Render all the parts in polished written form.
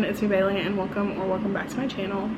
It's me, Bailey, and welcome back to my channel.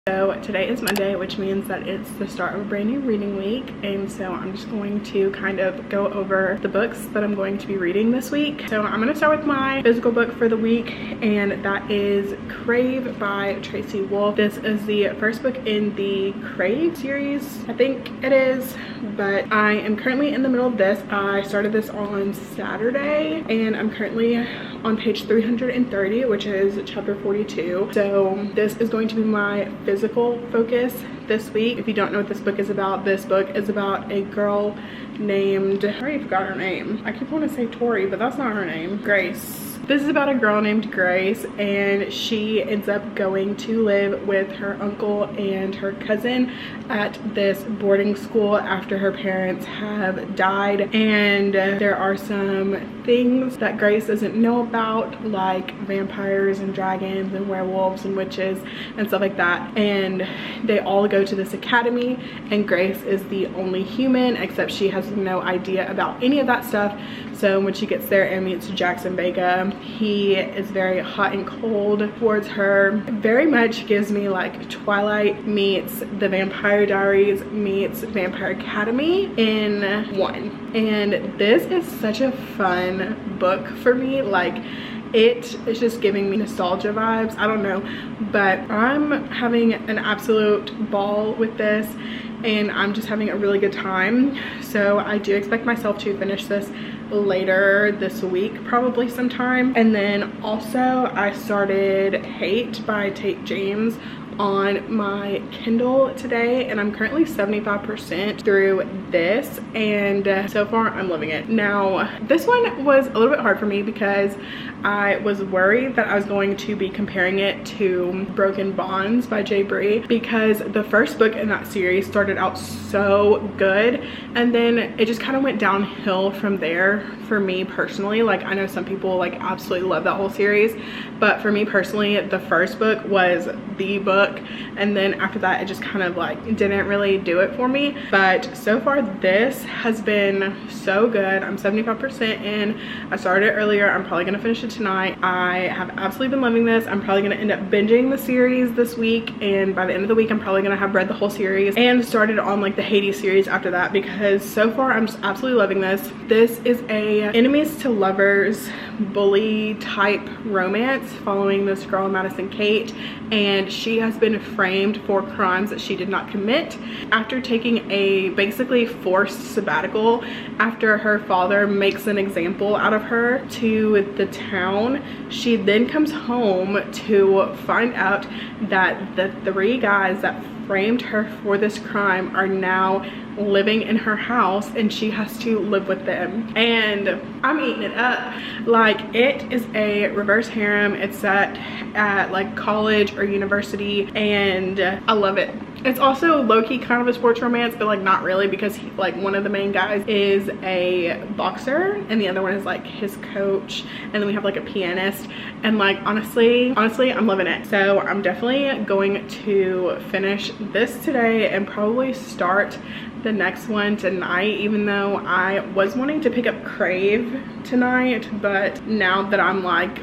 So today is Monday, which means that it's the start of a brand new reading week, and so I'm just going to kind of go over the books that I'm going to be reading this week. So I'm going to start with my physical book for the week, and that is Crave by Tracy Wolff. This is the first book in the Crave series, I think it is, but I am currently in the middle of this. I started this on Saturday, and I'm currently on page 330, which is chapter 42. So this is going to be my physical focus this week. If you don't know what this book is about a girl named, I already forgot her name. I keep wanting to say Tori, but that's not her name. Grace. This is about a girl named Grace, and she ends up going to live with her uncle and her cousin at this boarding school after her parents have died. And there are some things that Grace doesn't know about, like vampires and dragons and werewolves and witches and stuff like that. And they all go to this academy, and Grace is the only human, except she has no idea about any of that stuff. So when she gets there and meets Jackson Vega, he is very hot and cold towards her. Very much gives me like Twilight meets The Vampire Diaries meets Vampire Academy in one. And this is such a fun book for me. Like, it is just giving me nostalgia vibes. I don't know, but I'm having an absolute ball with this, and I'm just having a really good time. So I do expect myself to finish this later this week, probably sometime. And then also I started Hate by Tate James on my Kindle today, and I'm currently 75% through this, and so far I'm loving it. Now this one was a little bit hard for me because I was worried that I was going to be comparing it to Broken Bonds by Jay Bree, because the first book in that series started out so good, and then it just kind of went downhill from there for me personally. Like, I know some people like absolutely love that whole series, but for me personally, the first book was the book, and then after that it just kind of like didn't really do it for me. But so far this has been so good. I'm 75% in. I started it earlier. I'm probably gonna finish it tonight. I have absolutely been loving this. I'm probably gonna end up binging the series this week, and by the end of the week I'm probably gonna have read the whole series and started on like the Hades series after that, because so far I'm just absolutely loving this. This is a enemies to lovers bully type romance following this girl Madison Kate, and she has been framed for crimes that she did not commit. After taking a basically forced sabbatical after her father makes an example out of her to the town, she then comes home to find out that the 3 guys that framed her for this crime are now living in her house, and she has to live with them. And I'm eating it up. Like, it is a reverse harem. It's set at like college or university, and I love it. It's also low-key kind of a sports romance, but like not really, because like one of the main guys is a boxer and the other one is like his coach, and then we have like a pianist. And like honestly I'm loving it. So I'm definitely going to finish this today and probably start the next one tonight, even though I was wanting to pick up Crave tonight, but now that I'm like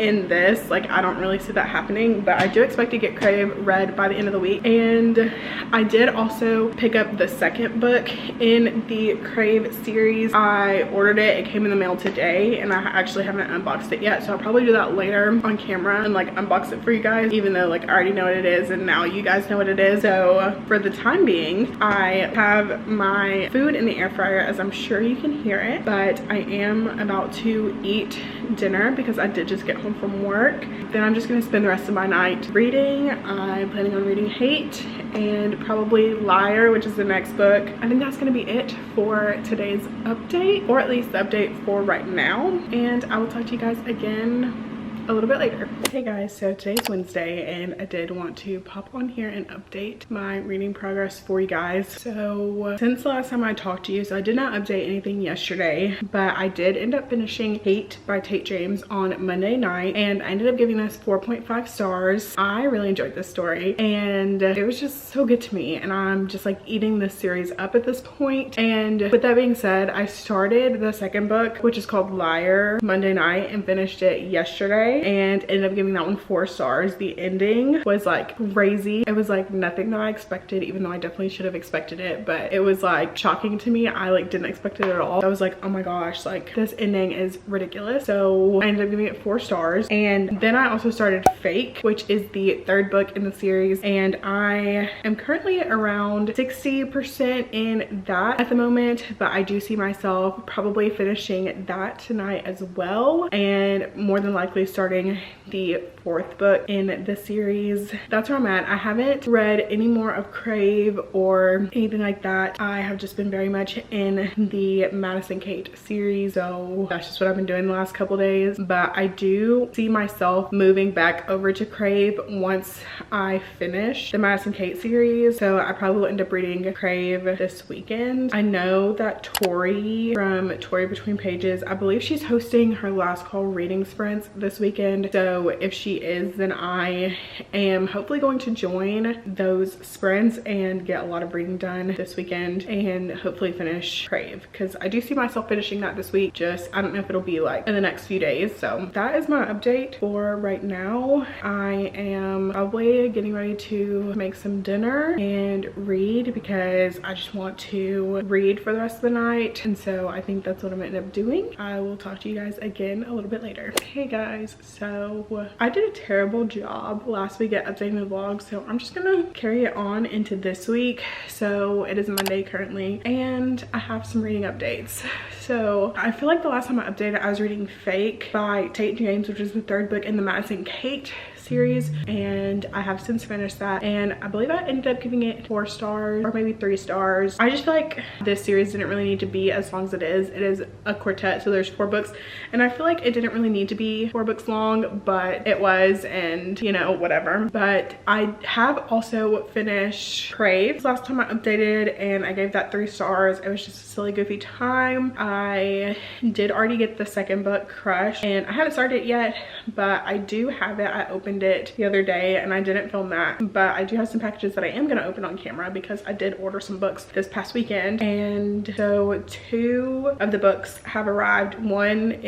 in this, like, I don't really see that happening. But I do expect to get Crave read by the end of the week. And I did also pick up the second book in the Crave series. I ordered it. It came in the mail today, and I actually haven't unboxed it yet, so I'll probably do that later on camera and like unbox it for you guys, even though like I already know what it is and now you guys know what it is. So for the time being, I have my food in the air fryer, as I'm sure you can hear it, but I am about to eat dinner because I did just get home from work. Then I'm just gonna spend the rest of my night reading. I'm planning on reading Hate and probably Liar, which is the next book. I think that's gonna be it for today's update, or at least the update for right now, and I will talk to you guys again a little bit later. Hey guys, so today's Wednesday and I did want to pop on here and update my reading progress for you guys. So since the last time I talked to you, so I did not update anything yesterday, but I did end up finishing Hate by Tate James on Monday night, and I ended up giving this 4.5 stars. I really enjoyed this story and it was just so good to me, and I'm just like eating this series up at this point. And with that being said, I started the second book, which is called Liar, Monday night and finished it yesterday and ended up giving that one 4 stars. The ending was like crazy. It was like nothing that I expected, even though I definitely should have expected it, but it was like shocking to me. I like didn't expect it at all. I was like, oh my gosh, like this ending is ridiculous. So I ended up giving it 4 stars. And then I also started Fake, which is the third book in the series, and I am currently around 60% in that at the moment, but I do see myself probably finishing that tonight as well, and more than likely starting the 4th book in the series. That's where I'm at. I haven't read any more of Crave or anything like that. I have just been very much in the Madison Kate series, so that's just what I've been doing the last couple days. But I do see myself moving back over to Crave once I finish the Madison Kate series, so I probably will end up reading Crave this weekend. I know that Tori from Tori Between Pages, I believe she's hosting her last call reading sprints this weekend, so if she is, then I am hopefully going to join those sprints and get a lot of reading done this weekend and hopefully finish Crave, because I do see myself finishing that this week. Just I don't know if it'll be like in the next few days. So that is my update for right now. I am probably getting ready to make some dinner and read because I just want to read for the rest of the night, and so I think that's what I'm gonna end up doing. I will talk to you guys again a little bit later. Hey guys, so I did a terrible job last week at updating the vlog, so I'm just gonna carry it on into this week. So it is Monday currently and I have some reading updates. So I feel like the last time I updated, I was reading Fake by Tate James, which is the third book in the Madison Kate series, and I have since finished that, and I believe I ended up giving it 4 stars or maybe 3 stars. I just feel like this series didn't really need to be as long as it is. It is a quartet, so there's 4 books, and I feel like it didn't really need to be 4 books long, but it was, and you know, whatever. But I have also finished Crave last time I updated, and I gave that 3 stars. It was just a silly goofy time. I did already get the second book, Crush, and I haven't started it yet, but I do have it. I opened it the other day and I didn't film that, but I do have some packages that I am going to open on camera because I did order some books this past weekend. And so 2 of the books have arrived. One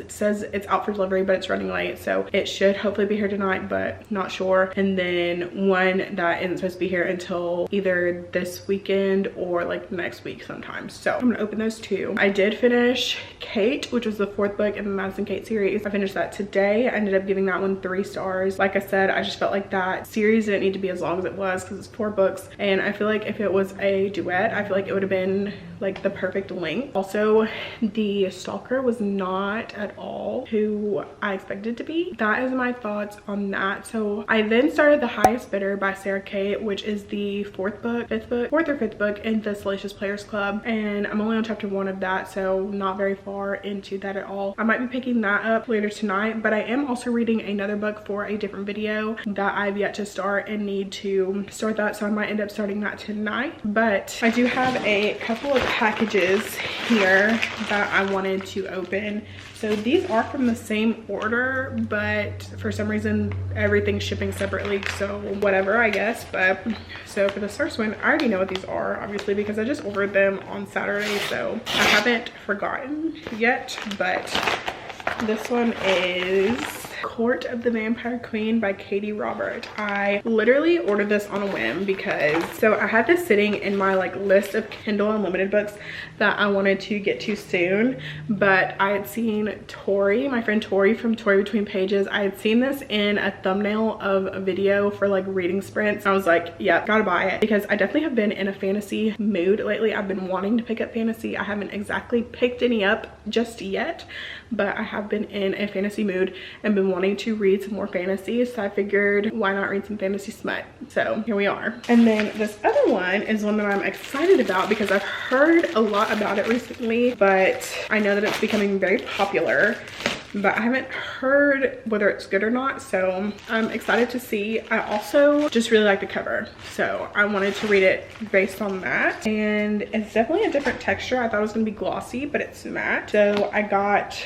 says it's out for delivery, but it's running late, so it should hopefully be here tonight, but not sure. And then one that isn't supposed to be here until either this weekend or like next week sometime. So I'm gonna open those 2. I did finish Kate, which was the 4th book in the Madison Kate series. I finished that today. I ended up giving that one 3 stars. Like I said, I just felt like that series didn't need to be as long as it was because it's 4 books, and I feel like if it was a duet, I feel like it would have been like the perfect length. Also, the stalker was not at all who I expected to be. That is my thoughts on that. So I then started The Highest Bidder by Sarah Kate, which is the 4th or 5th book in the Salacious Players Club, and I'm only on chapter 1 of that, so not very far into that at all. I might be picking that up later tonight, but I am also reading another book for a different video that I've yet to start and need to start that, so I might end up starting that tonight. But I do have a couple of packages here that I wanted to open. So these are from the same order, but for some reason everything's shipping separately, so whatever, I guess. But so for the first one, I already know what these are, obviously, because I just ordered them on Saturday, so I haven't forgotten yet. But this one is Court of the Vampire Queen by Katie Robert. I literally ordered this on a whim because so I had this sitting in my like list of Kindle Unlimited books that I wanted to get to soon, but I had seen Tori, my friend Tori from Tori Between Pages, I had seen this in a thumbnail of a video for like reading sprints. I was like, yeah, gotta buy it, because I definitely have been in a fantasy mood lately. I've been wanting to pick up fantasy. I haven't exactly picked any up just yet, but I have been in a fantasy mood and been wanting to read some more fantasy, so I figured why not read some fantasy smut. So here we are. And then this other one is one that I'm excited about because I've heard a lot about it recently, but I know that it's becoming very popular. but I haven't heard whether it's good or not, so I'm excited to see. I also just really like the cover, so I wanted to read it based on that. And it's definitely a different texture. I thought it was gonna be glossy, but it's matte. So I got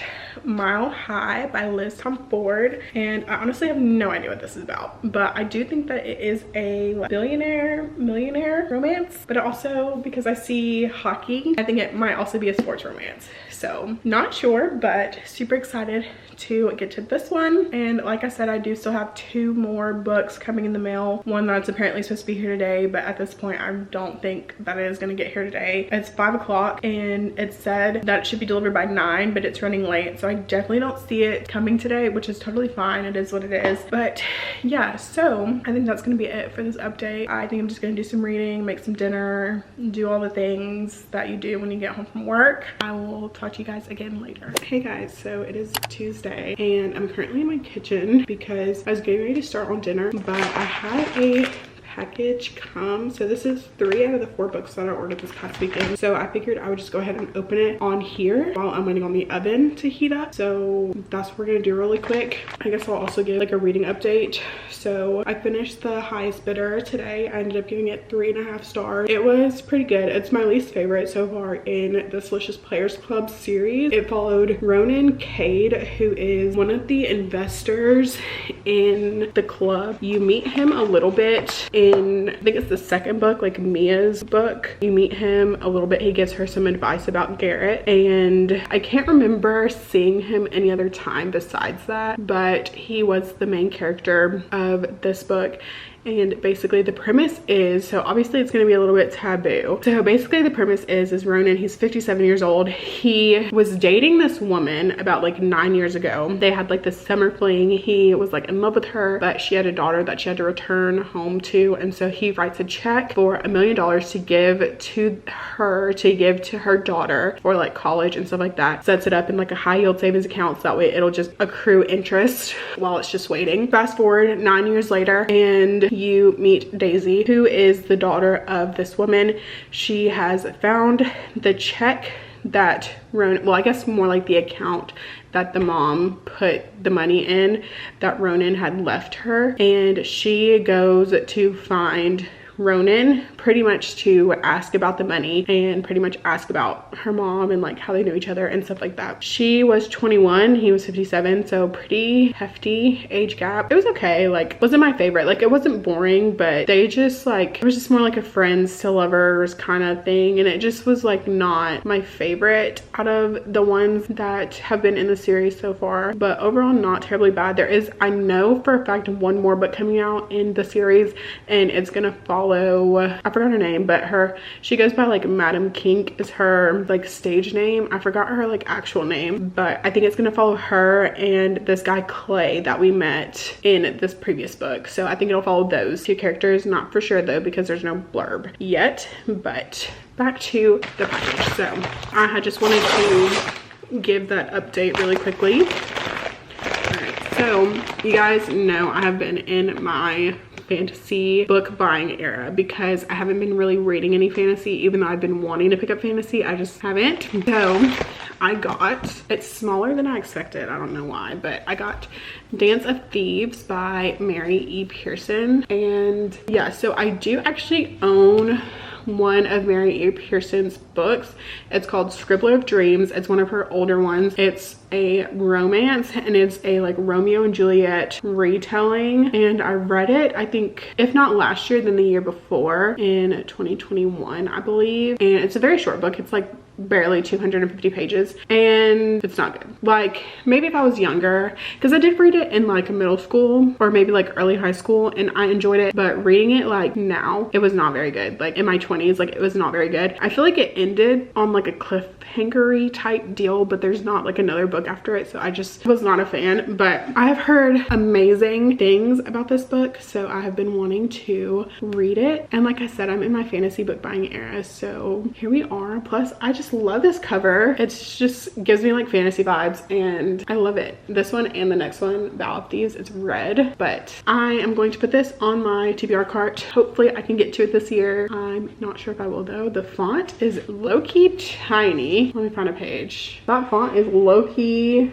Mile High by Liz Tom Ford, and I honestly have no idea what this is about, but I do think that it is a millionaire romance, but also because I see hockey, I think it might also be a sports romance. So not sure, but super excited to get to this one. And like I said, I do still have 2 more books coming in the mail. One that's apparently supposed to be here today, but at this point I don't think that it is going to get here today. It's 5 o'clock and it said that it should be delivered by 9, but it's running late, so I definitely don't see it coming today, which is totally fine. It is what it is. But yeah, so I think that's going to be it for this update. I think I'm just going to do some reading, make some dinner, do all the things that you do when you get home from work. I will talk to you guys again later. Hey guys, so it is Tuesday and I'm currently in my kitchen because I was getting ready to start on dinner, but I had a package come. So this is 3 out of the 4 books that I ordered this past weekend, so I figured I would just go ahead and open it on here while I'm waiting on the oven to heat up. So that's what we're gonna do really quick. I guess I'll also give like a reading update. So I finished The Highest Bidder today. I ended up giving it 3.5 stars. It was pretty good. It's my least favorite so far in the Delicious Players Club series. It followed Ronan Cade, who is one of the investors in the club. You meet him a little bit in, I think it's the second book, like Mia's book. You meet him a little bit. He gives her some advice about Garrett, and I can't remember seeing him any other time besides that, but he was the main character of this book. And basically the premise is, so obviously it's going to be a little bit taboo. So basically the premise is Ronan, he's 57 years old. He was dating this woman about like 9 years ago. They had like this summer fling. He was like in love with her, but she had a daughter that she had to return home to. And so he writes a check for $1 million to give to her daughter for like college and stuff like that. Sets it up in like a high yield savings account, so that way it'll just accrue interest while it's just waiting. Fast forward 9 years later, and you meet Daisy, who is the daughter of this woman. She has found the check that Ronan, well, I guess more like the account that the mom put the money in that Ronan had left her, and she goes to find Ronan pretty much to ask about the money and pretty much ask about her mom and like how they knew each other and stuff like that. She was 21, he was 57, so pretty hefty age gap. It was okay, like wasn't my favorite, like it wasn't boring, but they just like, it was just more like a friends to lovers kind of thing, and it just was like not my favorite out of the ones that have been in the series so far. But overall not terribly bad. There is, I know for a fact, one more book coming out in the series, and it's gonna follow, I forgot her name, but she goes by like Madam Kink is her like stage name. I forgot her like actual name, but I think it's gonna follow her and this guy Clay that we met in this previous book. So I think it'll follow those 2 characters. Not for sure though, because there's no blurb yet. But back to the package. So I had just wanted to give that update really quickly. All right, so you guys know I have been in my fantasy book buying era because I haven't been really reading any fantasy, even though I've been wanting to pick up fantasy. I just haven't. So I got, it's smaller than I expected, I don't know why, but I got Dance of Thieves by Mary E. Pearson. And yeah, so I do actually own one of Mary E. Pearson's books. It's called Scribbler of Dreams. It's one of her older ones. It's a romance, and it's a like Romeo and Juliet retelling, and I read it, I think if not last year then the year before, in 2021 I believe. And it's a very short book. It's like barely 250 pages, and it's not good. Like maybe if I was younger, because I did read it in like middle school or maybe like early high school, and I enjoyed it, but reading it like now, it was not very good. Like in my 20s, like it was not very good. I feel like it ended on like a cliffhanger-y type deal, but there's not like another book after it, so I just was not a fan. But I have heard amazing things about this book, so I have been wanting to read it. And like I said, I'm in my fantasy book buying era, so here we are. Plus I just love this cover. It's just gives me like fantasy vibes, and I love it. This one and the next one, Vow of Thieves, it's red. But I am going to put this on my TBR cart. Hopefully I can get to it this year. I'm not sure if I will though. The font is low-key tiny. Let me find a page. That font is low-key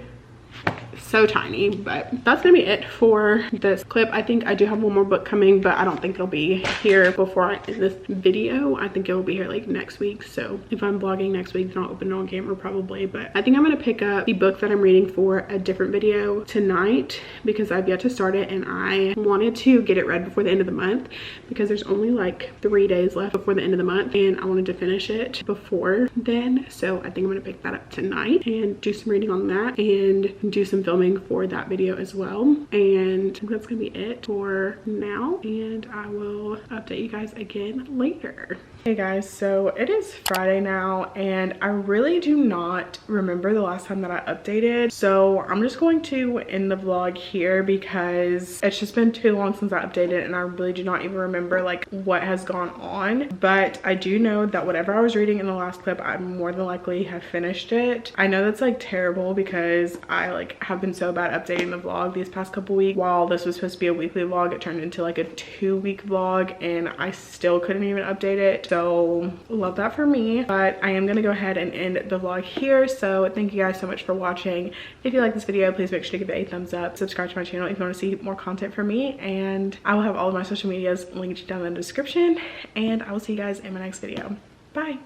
so tiny. But that's gonna be it for this clip. I think I do have one more book coming, but I don't think it'll be here before I end this video. I think it will be here like next week. So if I'm vlogging next week, then I'll open it on camera probably. But I think I'm gonna pick up the book that I'm reading for a different video tonight because I've yet to start it, and I wanted to get it read before the end of the month because there's only like 3 days left before the end of the month, and I wanted to finish it before then. So I think I'm gonna pick that up tonight and do some reading on that and do some filming for that video as well. And I think that's gonna be it for now, and I will update you guys again later. Hey guys, so it is Friday now, and I really do not remember the last time that I updated, so I'm just going to end the vlog here because it's just been too long since I updated, and I really do not even remember like what has gone on. But I do know that whatever I was reading in the last clip, I more than likely have finished it. I know that's like terrible because I like have been so bad updating the vlog these past couple weeks. While this was supposed to be a weekly vlog, it turned into like a 2-week vlog, and I still couldn't even update it. So love that for me, but I am gonna go ahead and end the vlog here. So thank you guys so much for watching. If you like this video, please make sure to give it a thumbs up, subscribe to my channel if you want to see more content from me, and I will have all of my social medias linked down in the description, and I will see you guys in my next video. Bye.